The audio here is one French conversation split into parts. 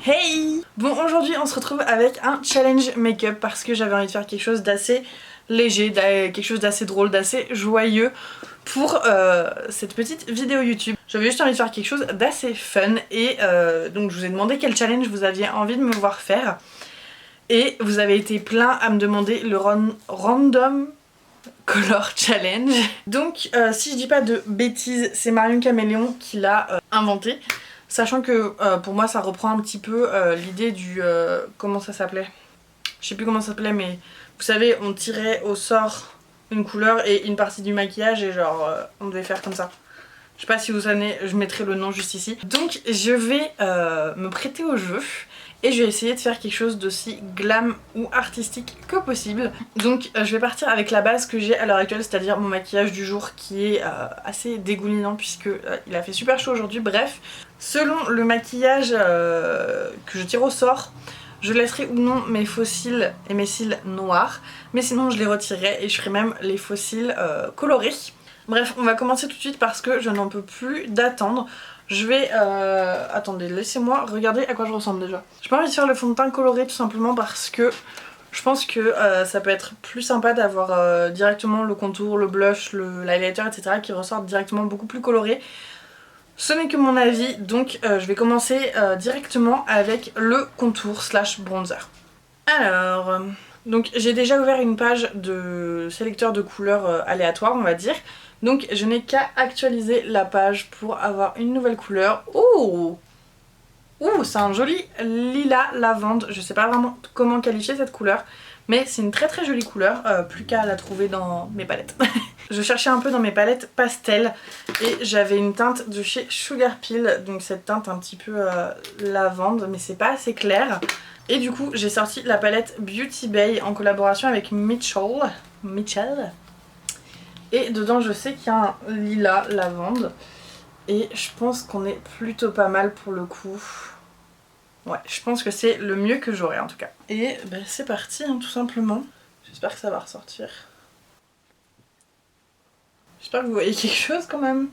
Hey! Bon, aujourd'hui on se retrouve avec un challenge make-up parce que j'avais envie de faire quelque chose d'assez léger, quelque chose d'assez drôle, d'assez joyeux pour cette petite vidéo YouTube. J'avais juste envie de faire quelque chose d'assez fun et donc je vous ai demandé quel challenge vous aviez envie de me voir faire. Et vous avez été plein à me demander le Random Color Challenge. Donc si je dis pas de bêtises, c'est Marion Caméléon qui l'a inventé. Sachant que pour moi ça reprend un petit peu l'idée du... comment ça s'appelait? Je sais plus comment ça s'appelait, mais vous savez, on tirait au sort une couleur et une partie du maquillage et genre on devait faire comme ça. Je sais pas si vous savez, je mettrai le nom juste ici. Donc je vais me prêter au jeu et je vais essayer de faire quelque chose d'aussi glam ou artistique que possible. Donc je vais partir avec la base que j'ai à l'heure actuelle, c'est-à-dire mon maquillage du jour qui est assez dégoulinant puisque il a fait super chaud aujourd'hui. Bref, selon le maquillage que je tire au sort, je laisserai ou non mes faux cils et mes cils noirs, mais sinon je les retirerai et je ferai même les faux cils colorés. Bref, on va commencer tout de suite parce que je n'en peux plus d'attendre. Je vais... attendez, laissez-moi regarder à quoi je ressemble déjà. J'ai pas envie de faire le fond de teint coloré tout simplement parce que je pense que ça peut être plus sympa d'avoir directement le contour, le blush, l'highlighter, etc. qui ressortent directement beaucoup plus colorés. Ce n'est que mon avis, donc je vais commencer directement avec le contour slash bronzer. Alors... donc j'ai déjà ouvert une page de sélecteur de couleurs aléatoires, on va dire. Donc je n'ai qu'à actualiser la page pour avoir une nouvelle couleur. Ouh! Ouh, c'est un joli lilas lavande. Je sais pas vraiment comment qualifier cette couleur, mais c'est une très très jolie couleur, plus qu'à la trouver dans mes palettes. Je cherchais un peu dans mes palettes pastel et j'avais une teinte de chez Sugar Pill, donc cette teinte un petit peu lavande, mais c'est pas assez clair. Et du coup j'ai sorti la palette Beauty Bay en collaboration avec Mitchell. Et dedans je sais qu'il y a un lilas lavande. Et je pense qu'on est plutôt pas mal pour le coup. Ouais, je pense que c'est le mieux que j'aurai en tout cas. Et ben, c'est parti hein, tout simplement. J'espère que ça va ressortir. J'espère que vous voyez quelque chose quand même.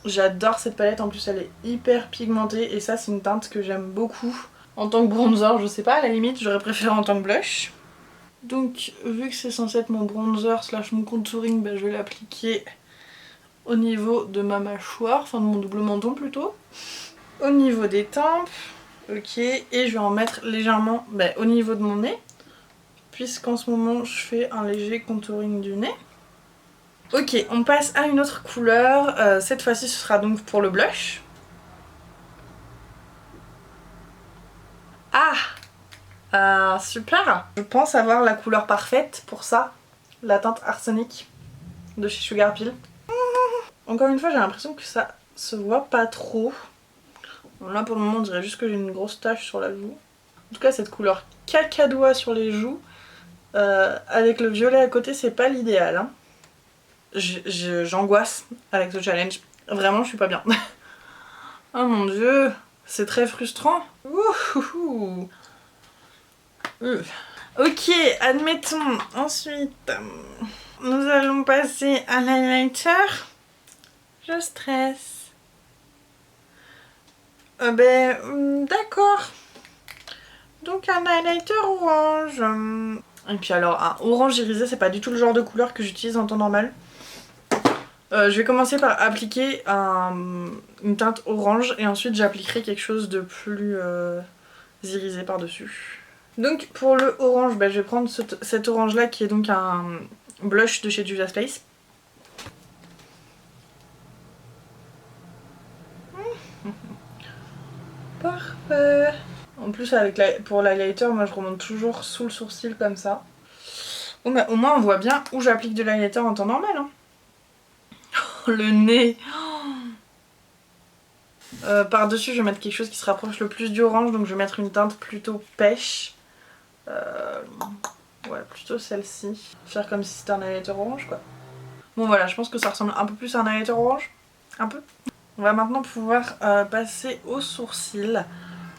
J'adore cette palette, en plus elle est hyper pigmentée et ça c'est une teinte que j'aime beaucoup. En tant que bronzer, je sais pas, à la limite j'aurais préféré en tant que blush. Donc vu que c'est censé être mon bronzer slash mon contouring, ben, je vais l'appliquer au niveau de ma mâchoire, enfin de mon double menton plutôt. Au niveau des tempes, ok, et je vais en mettre légèrement au niveau de mon nez, puisqu'en ce moment je fais un léger contouring du nez. Ok, on passe à une autre couleur, cette fois-ci ce sera donc pour le blush. Ah, super! Je pense avoir la couleur parfaite pour ça, la teinte arsenic de chez Sugar Pill. Encore une fois j'ai l'impression que ça se voit pas trop. Bon, là pour le moment on dirait juste que j'ai une grosse tache sur la joue. En tout cas cette couleur cacadois sur les joues, avec le violet à côté c'est pas l'idéal hein. J'angoisse avec ce challenge, vraiment je suis pas bien. Oh mon dieu, c'est très frustrant. Ouh. Ok, admettons, ensuite nous allons passer à l'highlighter. Je stresse. D'accord. Donc un highlighter orange. Et puis alors un orange irisé, c'est pas du tout le genre de couleur que j'utilise en temps normal. Je vais commencer par appliquer une teinte orange et ensuite j'appliquerai quelque chose de plus irisé par dessus. Donc pour le orange, je vais prendre cet orange là qui est donc un blush de chez Juvia's Place. Parfait. En plus pour l'highlighter, moi je remonte toujours sous le sourcil comme ça. Bon, bah, au moins on voit bien où j'applique de l'highlighter en temps normal. Hein. Oh, le nez. Par dessus je vais mettre quelque chose qui se rapproche le plus du orange, donc je vais mettre une teinte plutôt pêche. Ouais, plutôt celle-ci. Faire comme si c'était un highlighter orange quoi. Bon voilà, je pense que ça ressemble un peu plus à un highlighter orange. Un peu. On va maintenant pouvoir passer au sourcil.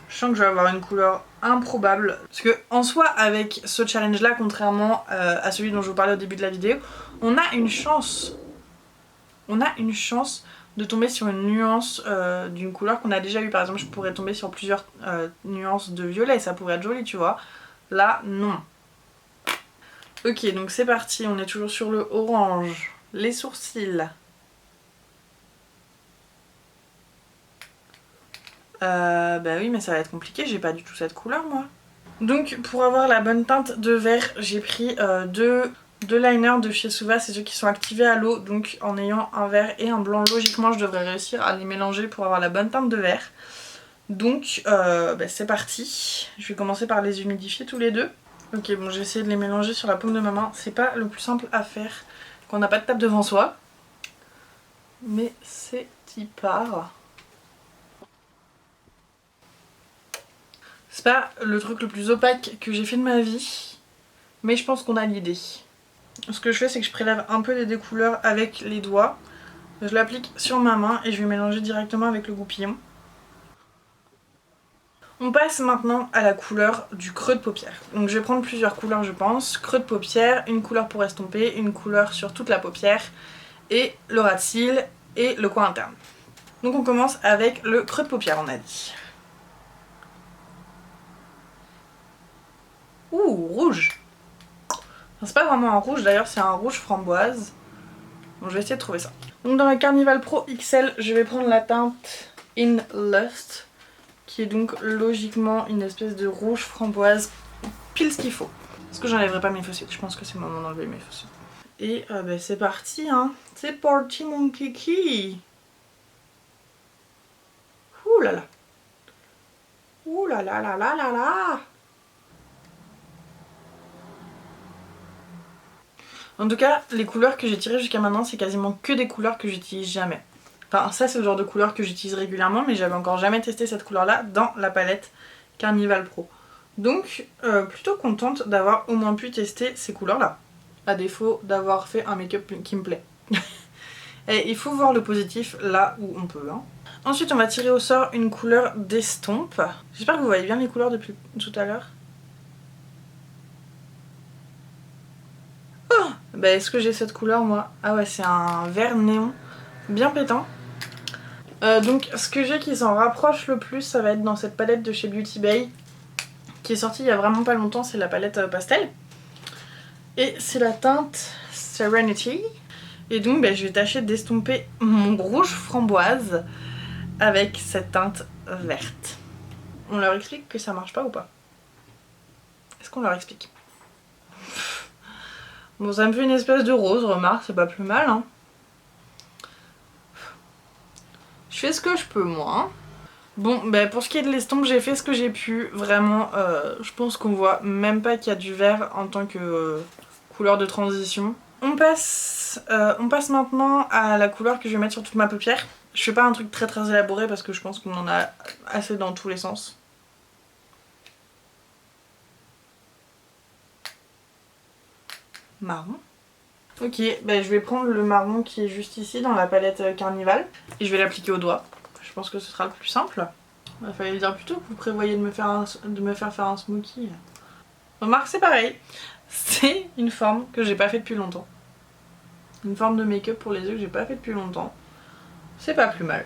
Je sens que je vais avoir une couleur improbable. Parce que en soi, avec ce challenge là, contrairement à celui dont je vous parlais au début de la vidéo, on a une chance. On a une chance de tomber sur une nuance d'une couleur qu'on a déjà eu. Par exemple, je pourrais tomber sur plusieurs nuances de violet, ça pourrait être joli, tu vois. Là, non. Ok, donc c'est parti, on est toujours sur le orange. Les sourcils. Bah oui, mais ça va être compliqué, j'ai pas du tout cette couleur moi. Donc pour avoir la bonne teinte de vert, j'ai pris deux liners de chez Suva, c'est ceux qui sont activés à l'eau. Donc en ayant un vert et un blanc, logiquement je devrais réussir à les mélanger pour avoir la bonne teinte de vert. Donc bah, c'est parti, je vais commencer par les humidifier tous les deux. Ok, bon, j'ai essayé de les mélanger sur la paume de ma main. C'est pas le plus simple à faire quand on n'a pas de table devant soi. Mais c'est y part. C'est pas le truc le plus opaque que j'ai fait de ma vie. Mais je pense qu'on a l'idée. Ce que je fais, c'est que je prélève un peu des découleurs avec les doigts. Je l'applique sur ma main et je vais mélanger directement avec le goupillon. On passe maintenant à la couleur du creux de paupière. Donc je vais prendre plusieurs couleurs je pense. Creux de paupière, une couleur pour estomper, une couleur sur toute la paupière et le ras de cils et le coin interne. Donc on commence avec le creux de paupière on a dit. Ouh, rouge. C'est pas vraiment un rouge d'ailleurs, c'est un rouge framboise. Bon, je vais essayer de trouver ça. Donc dans la Carnival Pro XL, je vais prendre la teinte In Lust, qui est donc logiquement une espèce de rouge framboise, pile ce qu'il faut. Est-ce que j'enlèverai pas mes fossiles? Je pense que c'est le moment d'enlever mes fossiles. Et bah, c'est parti hein, c'est parti mon kiki. Ouh là là. Ouh là là là là là là. En tout cas, les couleurs que j'ai tirées jusqu'à maintenant, c'est quasiment que des couleurs que j'utilise jamais. Enfin, ça c'est le genre de couleur que j'utilise régulièrement, mais j'avais encore jamais testé cette couleur-là dans la palette Carnival Pro. Donc, plutôt contente d'avoir au moins pu tester ces couleurs-là, à défaut d'avoir fait un make-up qui me plaît. Et il faut voir le positif là où on peut. Hein. Ensuite, on va tirer au sort une couleur d'estompe. J'espère que vous voyez bien les couleurs depuis tout à l'heure. Bah, est-ce que j'ai cette couleur moi? Ah ouais, c'est un vert néon bien pétant. Donc ce que j'ai qui s'en rapproche le plus, ça va être dans cette palette de chez Beauty Bay qui est sortie il y a vraiment pas longtemps, c'est la palette pastel. Et c'est la teinte Serenity. Et donc bah, je vais tâcher d'estomper mon rouge framboise avec cette teinte verte. On leur explique que ça marche pas ou pas? Est-ce qu'on leur explique? Bon, ça me fait une espèce de rose, remarque, c'est pas plus mal, hein. Je fais ce que je peux, moi. Hein. Bon, bah pour ce qui est de l'estompe, j'ai fait ce que j'ai pu. Vraiment, je pense qu'on voit même pas qu'il y a du vert en tant que couleur de transition. On passe maintenant à la couleur que je vais mettre sur toute ma paupière. Je fais pas un truc très élaboré parce que je pense qu'on en a assez dans tous les sens. Marron. Ok, bah je vais prendre le marron qui est juste ici dans la palette Carnival et je vais l'appliquer au doigt. Je pense que ce sera le plus simple. Il fallait dire plutôt que vous prévoyez de me faire faire un smokey. Remarque, c'est pareil. C'est une forme que j'ai pas fait depuis longtemps. Une forme de make-up pour les yeux que j'ai pas fait depuis longtemps. C'est pas plus mal.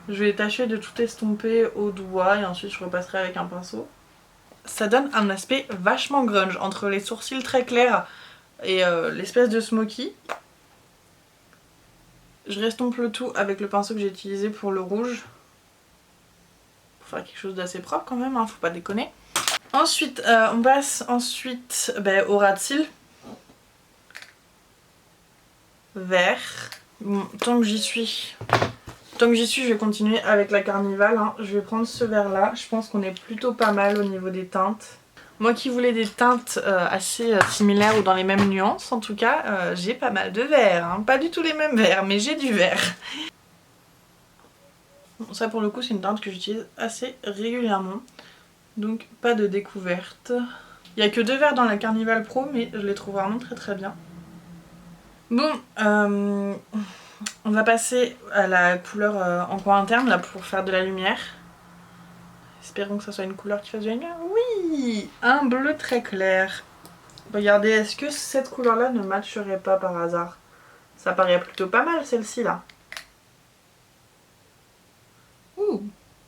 Je vais tâcher de tout estomper au doigt et ensuite je repasserai avec un pinceau. Ça donne un aspect vachement grunge entre les sourcils très clairs et l'espèce de smoky. Je restompe le tout avec le pinceau que j'ai utilisé pour le rouge. Pour faire quelque chose d'assez propre quand même, hein, faut pas déconner. Ensuite, on passe au ras de cils. Vert. Bon, tant que j'y suis, je vais continuer avec la Carnival. Hein. Je vais prendre ce vert là. Je pense qu'on est plutôt pas mal au niveau des teintes. Moi qui voulais des teintes assez similaires ou dans les mêmes nuances, en tout cas, j'ai pas mal de verts. Hein. Pas du tout les mêmes verts, mais j'ai du vert. Bon, ça pour le coup, c'est une teinte que j'utilise assez régulièrement. Donc pas de découverte. Il n'y a que 2 verres dans la Carnival Pro, mais je les trouve vraiment très bien. Bon, on va passer à la couleur en coin interne là pour faire de la lumière. Espérons que ça soit une couleur qui fasse de la lumière. Oui, un bleu très clair. Regardez, est-ce que cette couleur là ne matcherait pas par hasard? Ça paraît plutôt pas mal celle-ci là. Ouh,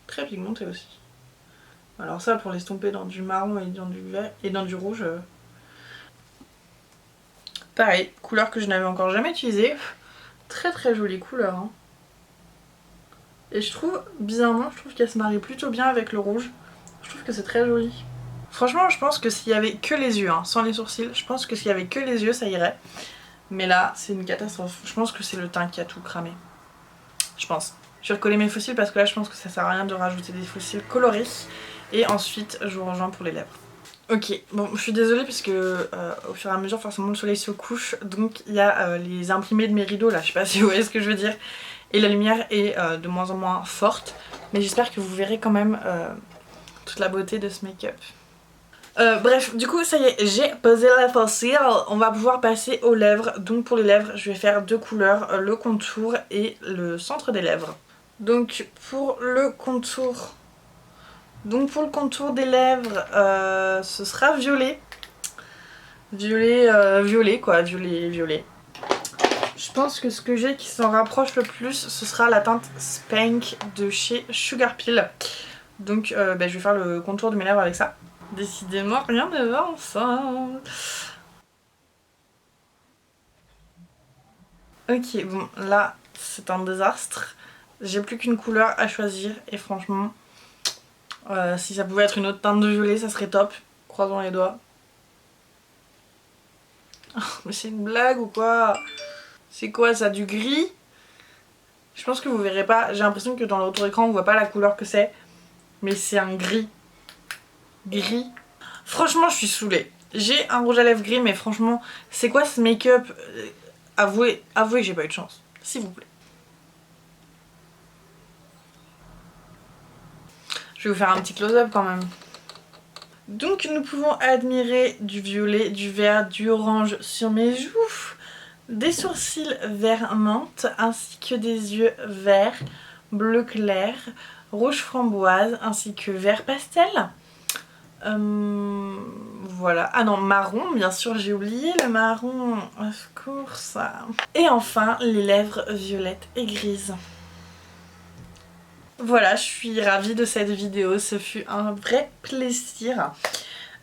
très pigmentée aussi. Alors ça pour l'estomper dans du marron et dans du vert et dans du rouge. Pareil, couleur que je n'avais encore jamais utilisée. Très très jolie couleur. Hein. Et je trouve, bizarrement, je trouve qu'elle se marie plutôt bien avec le rouge. Je trouve que c'est très joli. Franchement, je pense que s'il y avait que les yeux, hein, sans les sourcils, je pense que s'il y avait que les yeux, ça irait. Mais là, c'est une catastrophe. Je pense que c'est le teint qui a tout cramé. Je pense. Je vais recoller mes faux cils parce que là, je pense que ça sert à rien de rajouter des faux cils colorés. Et ensuite, je vous rejoins pour les lèvres. Ok, bon, je suis désolée parce que au fur et à mesure, forcément, le soleil se couche. Donc, il y a les imprimés de mes rideaux là. Je sais pas si vous voyez ce que je veux dire. Et la lumière est de moins en moins forte. Mais j'espère que vous verrez quand même toute la beauté de ce make-up. Bref, du coup ça y est, j'ai posé la fossile. On va pouvoir passer aux lèvres. Donc pour les lèvres, je vais faire deux couleurs, le contour et le centre des lèvres. Donc pour le contour, des lèvres, ce sera violet. Violet quoi, violet. Je pense que ce que j'ai qui s'en rapproche le plus, ce sera la teinte Spank de chez Sugar Pill. Donc je vais faire le contour de mes lèvres avec ça. Décidément, rien ne va ensemble. Ok, bon, là, c'est un désastre. J'ai plus qu'une couleur à choisir et franchement, si ça pouvait être une autre teinte de violet, ça serait top. Croisons les doigts. Oh, mais c'est une blague ou quoi? C'est quoi ça, du gris? Je pense que vous verrez pas. J'ai l'impression que dans le retour écran, on voit pas la couleur que c'est. Mais c'est un gris. Gris. Franchement, je suis saoulée. J'ai un rouge à lèvres gris, mais franchement, c'est quoi ce make-up? Avouez que j'ai pas eu de chance, s'il vous plaît. Je vais vous faire un petit close-up quand même. Donc nous pouvons admirer du violet, du vert, du orange sur mes joues, des sourcils vert menthe, ainsi que des yeux verts, bleu clair, rouge framboise, ainsi que vert pastel. Voilà. Ah non, marron, bien sûr, j'ai oublié le marron, of course. Et enfin, les lèvres violettes et grises. Voilà, je suis ravie de cette vidéo, ce fut un vrai plaisir.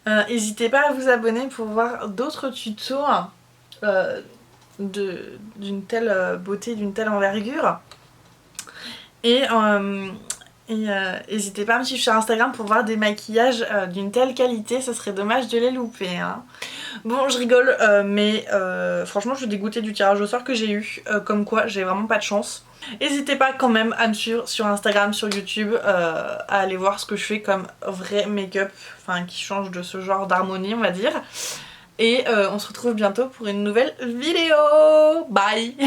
N'hésitez pas à vous abonner pour voir d'autres tutos d'une telle beauté, d'une telle envergure. Et n'hésitez pas à me suivre sur Instagram pour voir des maquillages d'une telle qualité, ça serait dommage de les louper. Hein. Bon, je rigole, mais franchement je suis dégoûtée du tirage au sort que j'ai eu, comme quoi j'ai vraiment pas de chance. N'hésitez pas quand même à me suivre sur Instagram, sur YouTube, à aller voir ce que je fais comme vrai make-up, enfin qui change de ce genre d'harmonie on va dire. Et on se retrouve bientôt pour une nouvelle vidéo. Bye.